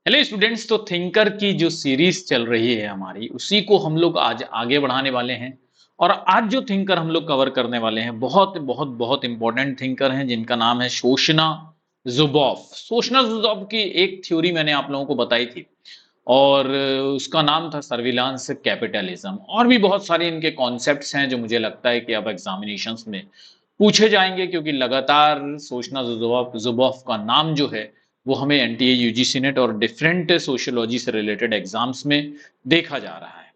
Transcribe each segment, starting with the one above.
Hello students. तो thinker की जो सीरीज चल रही है हमारी, उसी को हम लोग आज आगे बढ़ाने वाले हैं। और आज जो थिंकर हम लोग कवर करने वाले हैं, बहुत बहुत बहुत इंपॉर्टेंट थिंकर हैं, जिनका नाम है शोशना जुबॉफ। शोशना जुबॉफ की एक थ्योरी मैंने आप लोगों को बताई थी, और उसका नाम था सर्विलांस कैपिटलिज्म। और भी बहुत सारे इनके कॉन्सेप्ट्स हैं जो मुझे लगता है कि अब एग्जामिनेशंस में पूछे जाएंगे, क्योंकि लगातार सोचना जुबॉफ जुबॉफ का नाम जो है वो हमें एनटीए यूजीसी नेट और डिफरेंट सोशियोलॉजी से रिलेटेड एग्जाम्स में देखा जा रहा है।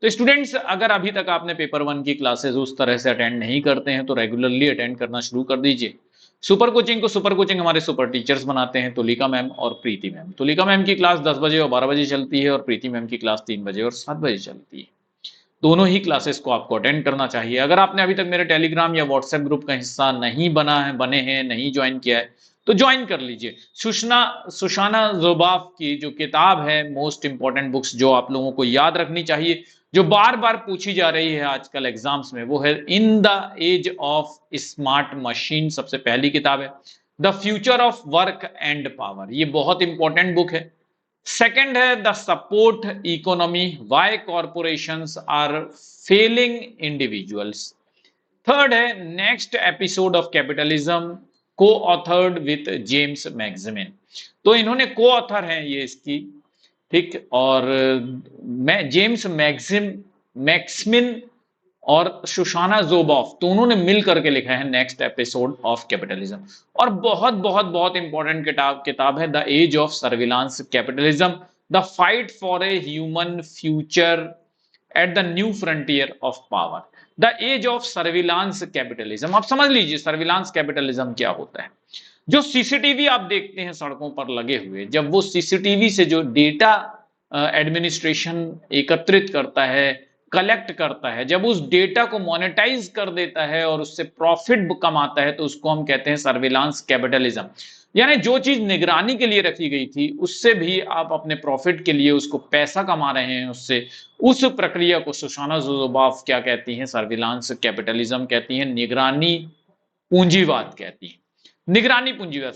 तो स्टूडेंट्स, अगर अभी तक आपने पेपर वन की क्लासेस उस तरह से अटेंड नहीं करते हैं तो रेगुलरली अटेंड करना शुरू कर दीजिए। सुपर कोचिंग हमारे सुपर टीचर्स बनाते हैं, तुलिका मैम और प्रीति मैम। तुलिका मैम की क्लास 10 बजे और 12 बजे चलती है, और प्रीति मैम की क्लास 3 बजे और 7 बजे चलती है। दोनों ही क्लासेस को आपको अटेंड करना चाहिए। अगर आपने अभी तक मेरे टेलीग्राम या व्हाट्सएप ग्रुप का हिस्सा नहीं बने हैं, नहीं ज्वाइन किया है, तो ज्वाइन कर लीजिए। सुशाना जोबाफ की जो किताब है, मोस्ट इंपॉर्टेंट बुक्स जो आप लोगों को याद रखनी चाहिए, जो बार बार पूछी जा रही है आजकल एग्जाम्स में, वो है in the age of smart machine. सबसे पहली किताब है the future of work and power. ये बहुत इंपॉर्टेंट बुक है। सेकंड है the support economy, why corporations are failing individuals. Third है next episode of capitalism, coauthored with James Maximin. तो इन्होंने को ऑथर हैं ये इसकी, ठीक। और मैं जेम्स मैक्समिन और सुशाना जोबॉफ दोनों ने मिल करके लिखा है नेक्स्ट एपिसोड ऑफ कैपिटलिज्म। और बहुत बहुत बहुत इंपॉर्टेंट किताब है the age of surveillance capitalism, the fight for a human future at the new frontier of power. The age of surveillance capitalism, आप समझ लीजिए सर्विलांस कैपिटलिज्म क्या होता है। जो सीसीटीवी आप देखते हैं सड़कों पर लगे हुए, जब वो सीसीटीवी से जो डेटा एडमिनिस्ट्रेशन एकत्रित करता है, कलेक्ट करता है, जब उस डेटा को मोनेटाइज कर देता है और उससे प्रॉफिट कमाता है, तो उसको हम कहते हैं सर्विलांस कैपिटलिज्म। यानी जो चीज निगरानी के लिए रखी गई थी, उससे भी आप अपने प्रॉफिट के लिए उसको पैसा कमा रहे हैं उससे। उस प्रक्रिया को सुशाना जुजुबाफ क्या कहती हैं? सर्विलांस कैपिटलिज्म कहती हैं, निगरानी पूंजीवाद कहती हैं। निगरानी पूंजीवाद,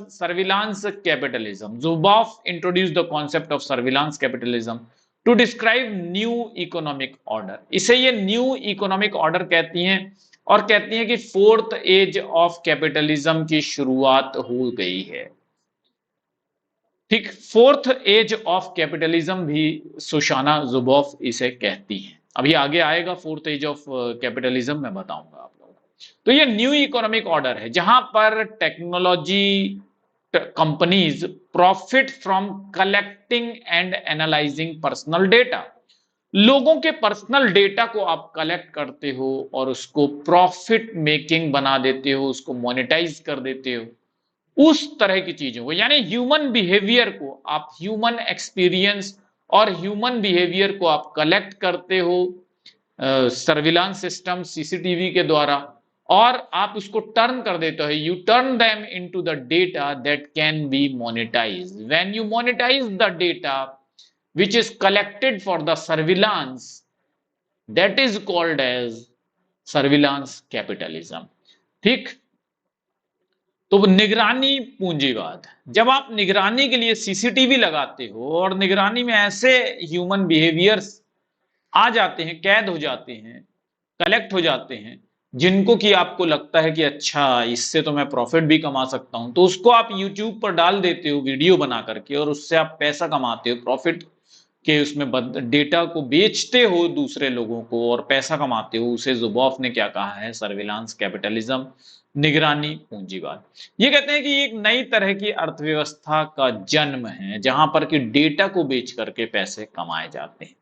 surveillance capitalism. Zuboff introduce the concept of surveillance capitalism to describe new economic order. इसे ये न्यू इकोनॉमिक ऑर्डर कहती हैं, और कहती हैं कि फोर्थ एज ऑफ कैपिटलिज्म की शुरुआत हो गई है। ठीक, फोर्थ एज ऑफ कैपिटलिज्म भी सुशाना जुबॉफ इसे कहती हैं। अभी आगे आएगा फोर्थ एज ऑफ कैपिटलिज्म, मैं बताऊंगा आप लोगों को। तो ये न्यू इकोनॉमिक ऑर्डर है जहां पर technology companies profit from collecting and analysing personal data. लोगों के पर्सनल डेटा को आप कलेक्ट करते हो और उसको प्रॉफिट मेकिंग बना देते हो, उसको मोनेटाइज कर देते हो। उस तरह की चीजों को, यानी ह्यूमन बिहेवियर को आप, ह्यूमन एक्सपीरियंस और ह्यूमन बिहेवियर को आप कलेक्ट करते हो सर्विलांस सिस्टम सीसीटीवी के द्वारा, और आप उसको टर्न कर देते हो। You turn them into the data that can be monetize. When you monetize the data which is collected for the surveillance, that is called as surveillance capitalism। ठीक। तो निगरानी पूंजीवाद, जब आप निगरानी के लिए सीसीटीवी लगाते हो और निगरानी में ऐसे ह्यूमन बिहेवियर्स आ जाते हैं, कैद हो जाते हैं, कलेक्ट हो जाते हैं, जिनको कि आपको लगता है कि अच्छा इससे तो मैं प्रॉफिट भी कमा सकता हूं, तो उसको आप यूट्यूब पर डाल देते हो वीडियो बना करके, और उससे आप पैसा कमाते हो, प्रॉफिट के उसमें डेटा को बेचते हो दूसरे लोगों को और पैसा कमाते हो। उसे जुबॉफ ने क्या कहा है? सर्विलांस कैपिटलिज्म, निगरानी पूंजीवाद। ये कहते हैं कि एक नई तरह की अर्थव्यवस्था का जन्म है जहां पर कि डेटा को बेच करके पैसे कमाए जाते हैं।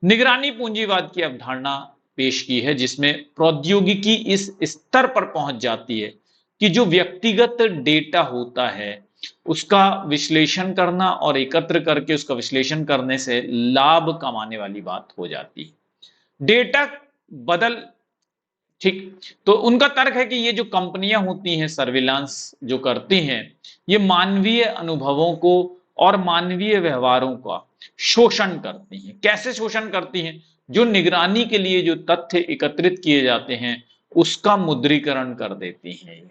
निगरानी पूंजीवाद की अवधारणा पेश की है, जिसमें प्रौद्योगिकी इस स्तर पर पहुंच जाती है कि जो व्यक्तिगत डेटा होता है उसका विश्लेषण करना और एकत्र करके उसका विश्लेषण करने से लाभ कमाने वाली बात हो जाती है। डेटा बदल, ठीक। तो उनका तर्क है कि ये जो कंपनियां होती हैं सर्विलांस जो करती हैं, ये मानवीय अनुभवों को और मानवीय व्यवहारों का शोषण करती हैं। कैसे शोषण करती हैं? जो निगरानी के लिए जो तथ्य एकत्रित किए जाते हैं उसका मुद्रीकरण कर देती हैं।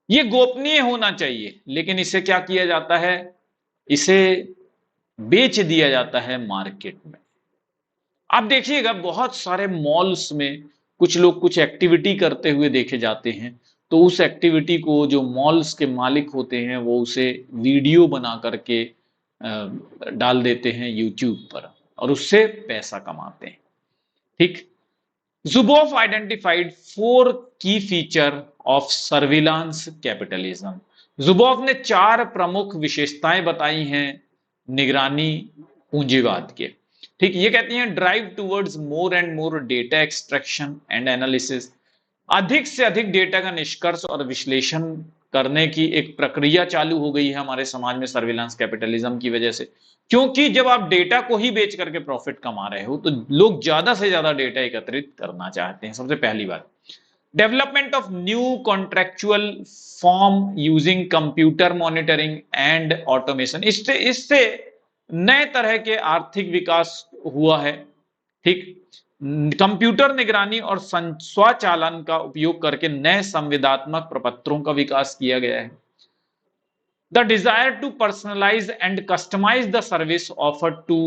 ये गोपनीय होना चाहिए, लेकिन इसे क्या किया जाता है? इसे बेच दिया जाता है मार्केट में। आप देखिएगा बहुत सारे मॉल्स में कुछ लोग कुछ एक्टिविटी करते हुए देखे जाते हैं, तो उस एक्टिविटी को जो मॉल्स के मालिक होते हैं वो उसे वीडियो बना करके डाल देते हैं यूट्यूब पर और उससे पैसा कमाते हैं। ठीक। Zuboff identified four key feature of surveillance capitalism. Zuboff ने 4 प्रमुख विशेषताएं बताई हैं निगरानी पूंजीवाद के। ठीक, ये कहती हैं drive towards more and more data extraction and analysis, अधिक से अधिक डेटा का निष्कर्ष और विश्लेषण करने की एक प्रक्रिया चालू हो गई है हमारे समाज में सर्विलांस कैपिटलिज्म की वजह से। क्योंकि जब आप डेटा को ही बेच करके प्रॉफिट कमा रहे हो तो लोग ज्यादा से ज्यादा डेटा एकत्रित करना चाहते हैं। सबसे पहली बात, development of new contractual form using computer monitoring and automation, इससे इससे नए तरह के आर्थिक विकास हुआ है। ठीक, कंप्यूटर निगरानी और स्वचालन का उपयोग करके नए संविदात्मक प्रपत्रों का विकास किया गया है। The desire to personalize and customize the service offered to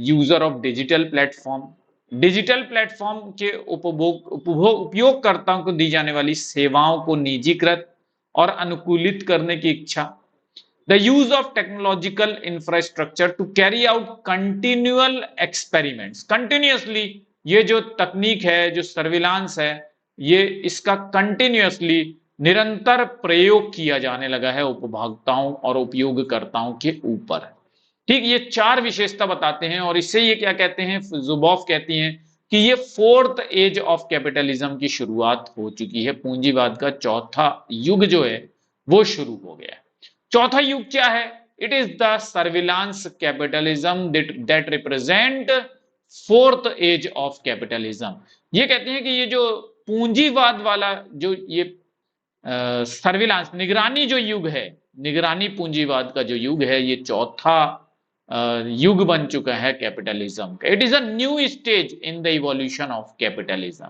user of digital platform, digital platform के उपयोगकर्ताओं को दी जाने वाली सेवाओं को निजीकृत और अनुकूलित करने की इच्छा। The use of technological infrastructure to carry out continual experiments, continuously ये जो तकनीक है, जो सर्विलांस है, ये इसका कंटिन्यूअसली निरंतर प्रयोग किया जाने लगा है उपभोक्ताओं और उपयोगकर्ताओं के ऊपर। ठीक, ये 4 विशेषता बताते हैं और इससे ये क्या कहते हैं, जुबॉफ कहती हैं कि ये 4th एज ऑफ कैपिटलिज्म की शुरुआत हो चुकी है। पूंजीवाद का चौथा युग जो है वो शुरू हो गया है। चौथा युग क्या है? It is the surveillance capitalism that represent 4th age of capitalism. ये कहते हैं कि ये जो पूंजीवाद वाला जो ये सर्विलांस निगरानी जो युग है, निगरानी पूंजीवाद का जो युग है, ये चौथा युग बन चुका है कैपिटलिज्म का। It is a new stage in the evolution of capitalism.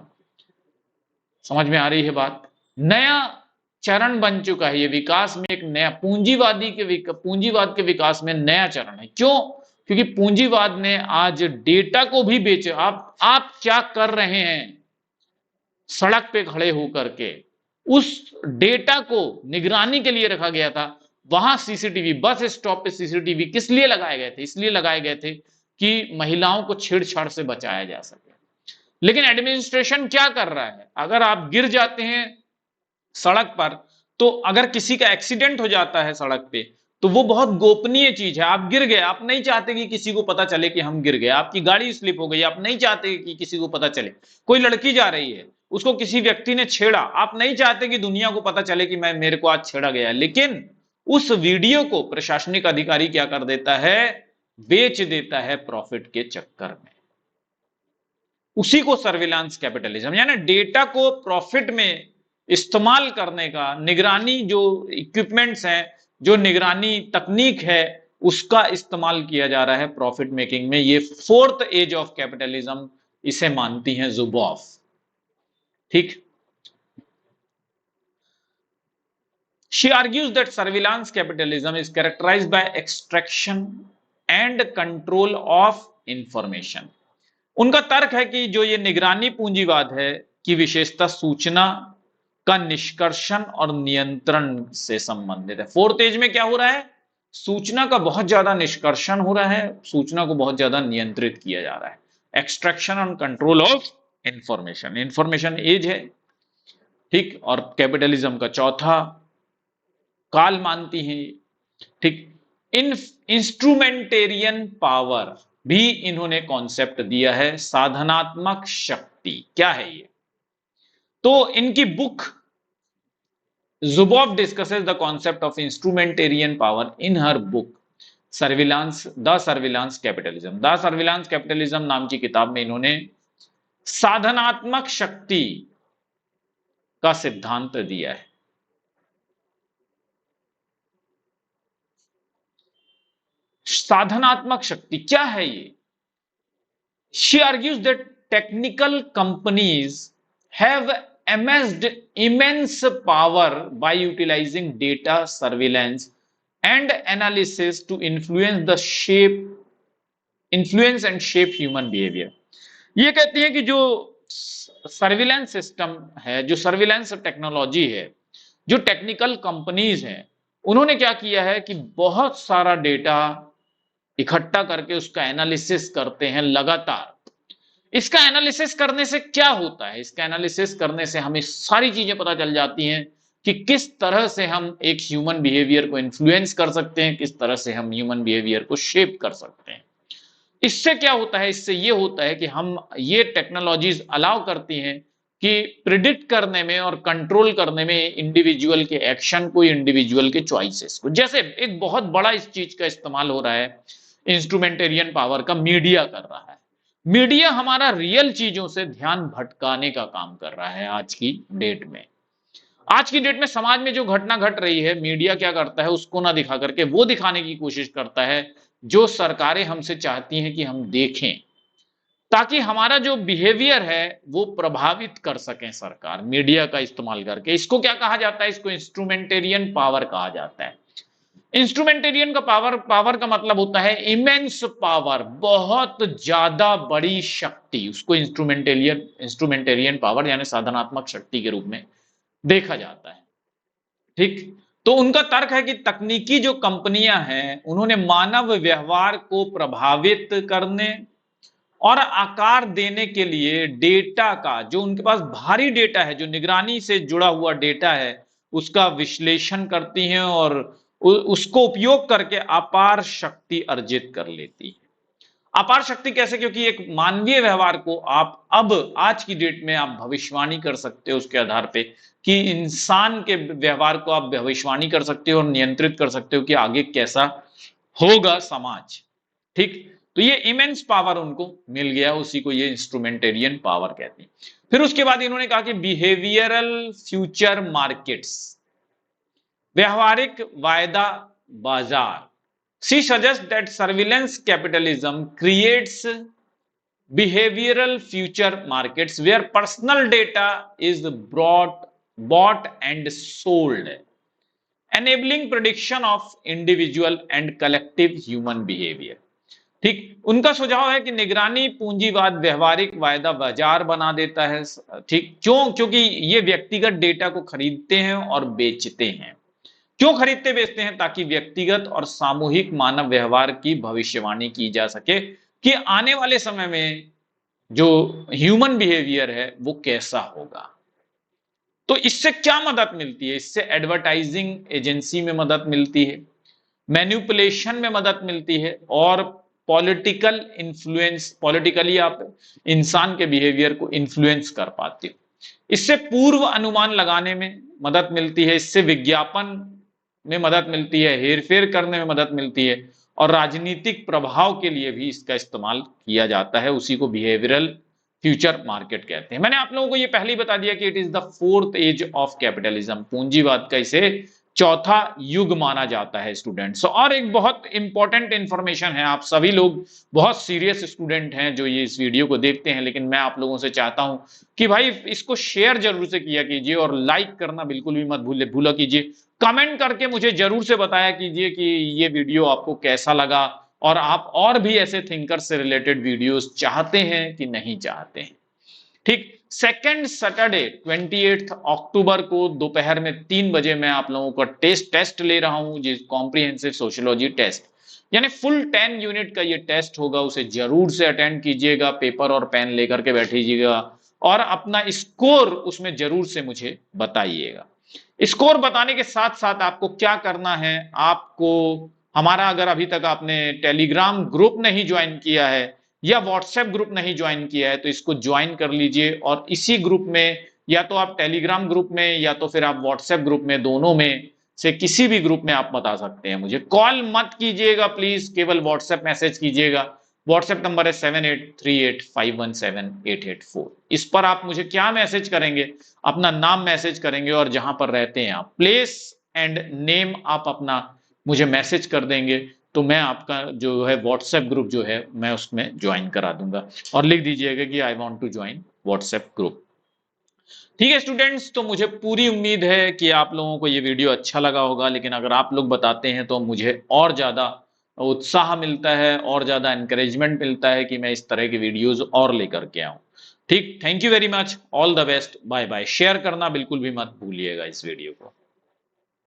समझ में आ रही है बात? नया चरण बन चुका है ये विकास में, एक नया पूंजीवाद के विकास में नया चरण है। क्यों? क्योंकि पूंजीवाद ने आज डेटा को भी बेचे। आप क्या कर रहे हैं सड़क पे खड़े होकर के, उस डेटा को निगरानी के लिए रखा गया था। वहां सीसीटीवी, बस स्टॉप पे सीसीटीवी किस लिए लगाए गए थे? इसलिए लगाए गए थे कि महिलाओं को छेड़छाड़ से बचाया जा सके। लेकिन एडमिनिस्ट्रेशन क्या कर रहा है? अगर आप गिर जाते हैं सड़क पर, तो अगर किसी का एक्सीडेंट हो जाता है सड़क पे, तो वो बहुत गोपनीय चीज है। आप गिर गए, आप नहीं चाहते कि किसी को पता चले कि हम गिर गए। आपकी गाड़ी स्लिप हो गई, आप नहीं चाहते कि किसी को पता चले। कोई लड़की जा रही है, उसको किसी व्यक्ति ने छेड़ा, आप नहीं चाहते कि दुनिया को पता चले कि मेरे को आज छेड़ा गया। लेकिन उस वीडियो को प्रशासनिक अधिकारी क्या कर देता है? बेच देता है प्रॉफिट के चक्कर में। उसी को सर्विलांस कैपिटलिज्म, यानी डेटा को प्रॉफिट में इस्तेमाल करने का, निगरानी जो इक्विपमेंट्स हैं, जो निगरानी तकनीक है, उसका इस्तेमाल किया जा रहा है प्रॉफिट मेकिंग में। ये 4th एज ऑफ कैपिटलिज्म इसे मानती हैं जुबॉफ। ठीक, she argues that surveillance capitalism is characterized by extraction and control of information. उनका तर्क है कि जो ये निगरानी पूंजीवाद है की विशेषता सूचना का निष्कर्षण और नियंत्रण से संबंधित है। 4th एज में क्या हो रहा है? सूचना का बहुत ज्यादा निष्कर्षण हो रहा है, सूचना को बहुत ज्यादा नियंत्रित किया जा रहा है। Extraction and control of information, information age है। ठीक, और कैपिटलिज्म का चौथा काल मानती हैं। ठीक, इंस्ट्रूमेंटेरियन पावर भी इन्होंने कॉन्सेप्ट दिया है। साधनात्मक शक्ति क्या है ये? तो इनकी book Zuboff discusses the concept of instrumentarian power in her book the surveillance capitalism. The surveillance capitalism नाम की किताब में इन्होंने साधनात्मक शक्ति का सिद्धांत दिया है। साधनात्मक शक्ति क्या है ये? She argues that technical companies have amassed immense power by utilizing data surveillance and analysis to influence and shape human behavior। ये कहती है कि जो सर्विलेंस सिस्टम है, जो सर्विलेंस टेक्नोलॉजी है, जो टेक्निकल कंपनीज हैं, उन्होंने क्या किया है कि बहुत सारा डेटा इकट्ठा करके उसका एनालिसिस करते हैं लगातार। इसका एनालिसिस करने से क्या होता है? इसका एनालिसिस करने से हमें सारी चीजें पता चल जाती हैं कि किस तरह से हम एक ह्यूमन बिहेवियर को इन्फ्लुएंस कर सकते हैं, किस तरह से हम ह्यूमन बिहेवियर को शेप कर सकते हैं। इससे क्या होता है? इससे ये होता है कि हम ये टेक्नोलॉजीज अलाउ करती हैं कि प्रिडिक्ट करने में और कंट्रोल करने में इंडिविजुअल के एक्शन को, इंडिविजुअल के चॉइसेस को। जैसे एक बहुत बड़ा इस चीज का इस्तेमाल हो रहा है, इंस्ट्रूमेंटेरियन पावर का, मीडिया कर रहा है। मीडिया हमारा रियल चीजों से ध्यान भटकाने का काम कर रहा है आज की डेट में। आज की डेट में समाज में जो घटना घट रही है, मीडिया क्या करता है? उसको ना दिखा करके वो दिखाने की कोशिश करता है जो सरकारें हमसे चाहती हैं कि हम देखें, ताकि हमारा जो बिहेवियर है वो प्रभावित कर सकें सरकार, मीडिया का इस्तेमाल करके। इसको क्या कहा जाता है? इसको इंस्ट्रूमेंटेरियन पावर कहा जाता है। इंस्ट्रूमेंटेरियन का पावर का मतलब होता है इमेंस पावर, बहुत ज्यादा बड़ी शक्ति। उसको इंस्ट्रूमेंटेरियन पावर यानी साधनात्मक शक्ति के रूप में देखा जाता है। ठीक, तो उनका तर्क है कि तकनीकी जो कंपनियां हैं, उन्होंने मानव व्यवहार को प्रभावित करने और आकार देने के लिए डेटा का, जो उनके पास भारी डेटा है, जो निगरानी से जुड़ा हुआ डेटा है, उसका विश्लेषण करती हैं और उसको उपयोग करके अपार शक्ति अर्जित कर लेती है। अपार शक्ति कैसे? क्योंकि एक मानवीय व्यवहार को आप अब आज की डेट में आप भविष्यवाणी कर सकते हो उसके आधार पे, कि इंसान के व्यवहार को आप भविष्यवाणी कर सकते हो और नियंत्रित कर सकते हो कि आगे कैसा होगा समाज। ठीक, तो ये इमेंस पावर उनको मिल गया, उसी को ये इंस्ट्रूमेंटेरियन पावर कहते हैं। फिर उसके बाद इन्होंने कहा कि बिहेवियरल फ्यूचर मार्केट्स, व्यवहारिक वायदा बाजार। She suggests that surveillance capitalism creates behavioral future markets where personal data is bought and sold, enabling prediction of individual and collective human behavior। ठीक, उनका सुझाव है कि निगरानी पूंजीवाद व्यवहारिक वायदा बाजार बना देता है। ठीक, क्योंकि ये व्यक्तिगत डेटा को खरीदते हैं और बेचते हैं। क्यों खरीदते बेचते हैं? ताकि व्यक्तिगत और सामूहिक मानव व्यवहार की भविष्यवाणी की जा सके कि आने वाले समय में जो ह्यूमन बिहेवियर है वो कैसा होगा। तो इससे क्या मदद मिलती है? इससे एडवर्टाइजिंग एजेंसी में मदद मिलती है, मैनिपुलेशन में मदद मिलती है, और पॉलिटिकल इन्फ्लुएंस, पॉलिटिकली आप इंसान के बिहेवियर को इन्फ्लुएंस कर पाते हो। इससे पूर्व अनुमान लगाने में मदद मिलती है, इससे विज्ञापन में मदद मिलती है, हेरफेर करने में मदद मिलती है, और राजनीतिक प्रभाव के लिए भी इसका इस्तेमाल किया जाता है। उसी को बिहेवियरल फ्यूचर मार्केट कहते हैं। मैंने आप लोगों को ये पहले ही बता दिया कि it is the fourth age of capitalism. पूंजीवाद का इसे चौथा युग माना जाता है स्टूडेंट्स। और एक बहुत इंपॉर्टेंट इंफॉर्मेशन है, आप सभी लोग बहुत सीरियस स्टूडेंट हैं जो ये इस वीडियो को देखते हैं, लेकिन मैं आप लोगों से चाहता हूं कि भाई इसको शेयर जरूर से किया कीजिए और लाइक करना बिल्कुल भी मत भूला कीजिए। कमेंट करके मुझे जरूर से बताया कीजिए कि ये वीडियो आपको कैसा लगा, और आप और भी ऐसे थिंकर से रिलेटेड वीडियोस चाहते हैं कि नहीं चाहते हैं। ठीक, सेकेंड सैटरडे 28 अक्टूबर को दोपहर में 3 बजे मैं आप लोगों का टेस्ट ले रहा हूं, जिस कॉम्प्रिहेंसिव सोशियोलॉजी टेस्ट, यानी फुल 10 यूनिट का ये टेस्ट होगा। उसे जरूर से अटेंड कीजिएगा, पेपर और पेन लेकर के बैठिएगा और अपना स्कोर उसमें जरूर से मुझे बताइएगा। स्कोर बताने के साथ साथ आपको क्या करना है, आपको हमारा, अगर अभी तक आपने टेलीग्राम ग्रुप नहीं ज्वाइन किया है या व्हाट्सएप ग्रुप नहीं ज्वाइन किया है, तो इसको ज्वाइन कर लीजिए। और इसी ग्रुप में, या तो आप टेलीग्राम ग्रुप में या तो फिर आप व्हाट्सएप ग्रुप में, दोनों में से किसी भी ग्रुप में आप बता सकते हैं मुझे। कॉल मत कीजिएगा प्लीज, केवल व्हाट्सएप मैसेज कीजिएगा। व्हाट्सएप नंबर है 7838517884। इस पर आप मुझे क्या मैसेज करेंगे? अपना नाम मैसेज करेंगे और जहां पर रहते हैं आप, प्लेस एंड नेम आप अपना मुझे मैसेज कर देंगे, तो मैं आपका जो है व्हाट्सएप ग्रुप जो है मैं उसमें ज्वाइन करा दूंगा। और लिख दीजिएगा कि I want to join WhatsApp group. ठीक है स्टूडेंट्स, तो मुझे पूरी उम्मीद है कि आप लोगों को ये वीडियो अच्छा लगा होगा, लेकिन अगर आप लोग बताते हैं तो मुझे और ज़्यादा उत्साह मिलता है और ज़्यादा एनकरेजमेंट मिलता है कि मैं इस तरह की वीडियोस और लेकर के आऊँ। ठीक, thank you very much, all the best, bye bye. Share करना बिल्कुल भी मत भूलिएगा इस वीडियो को।